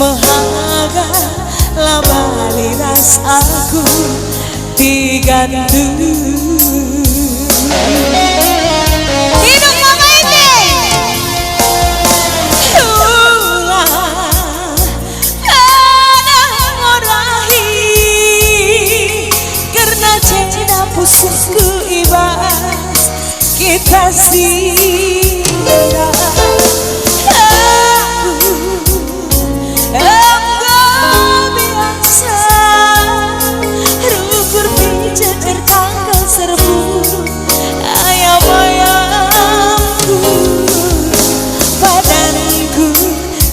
bahagia labali rasaku digantung. Hidup Mama Iti. Ada ngorahi karena cinta pusatku ibas kita singgah.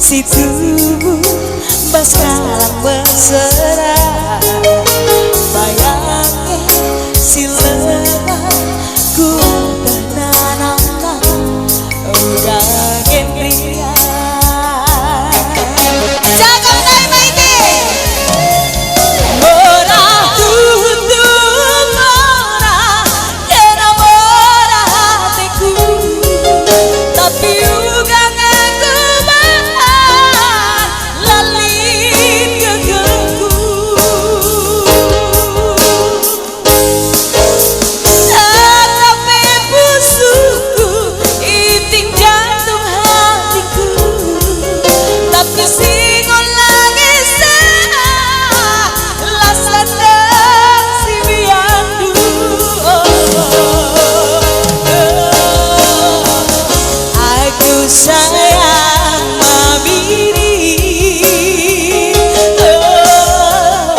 Si tubuh baskalang berserah bayangnya si lelah ku danana udah gendria jaga naik maiti ora tutup ora enamora hatiku tapi juga sayang Mamiri, oh,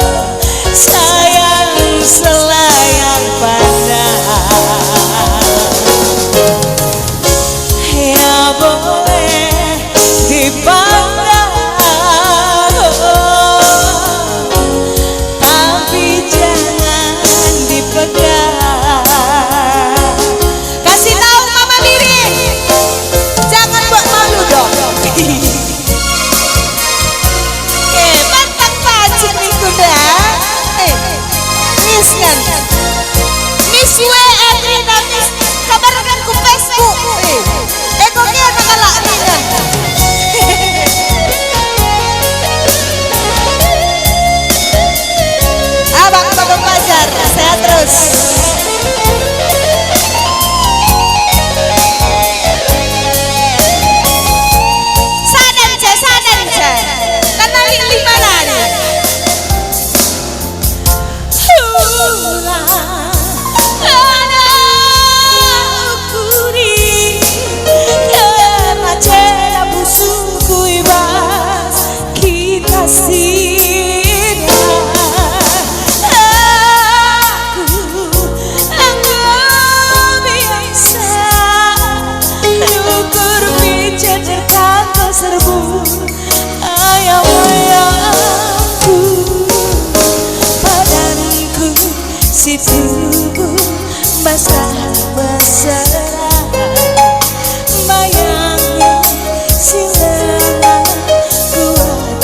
sayang selayang pada ya boleh dipandang, oh, tapi jangan dipegang. Kasih tahu Mama Miri, jangan buat malu dong. Mantap pacit nih kuda. Miss kan, Miss we Adrina Miss kabarkan ku Facebook. Kok dia nakalak ringan. Abang Babang Pajar, sehat terus. Si tubuh basah berserah bayangnya si lelah kuat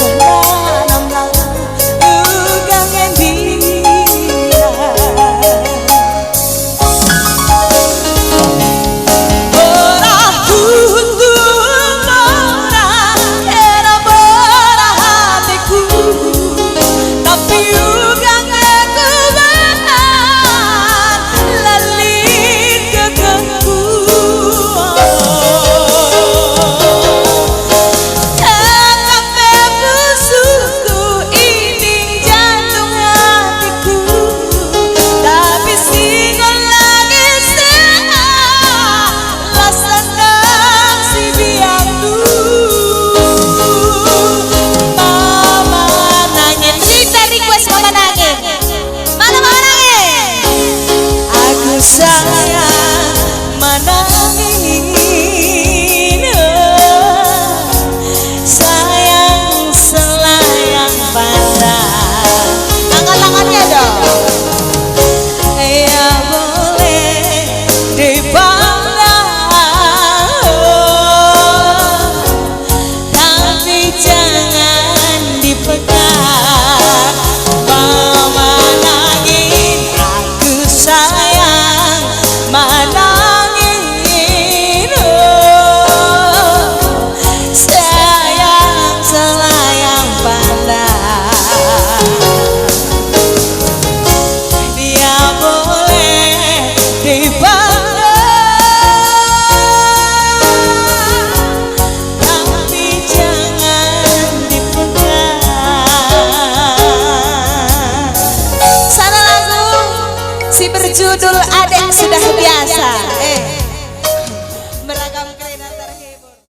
judul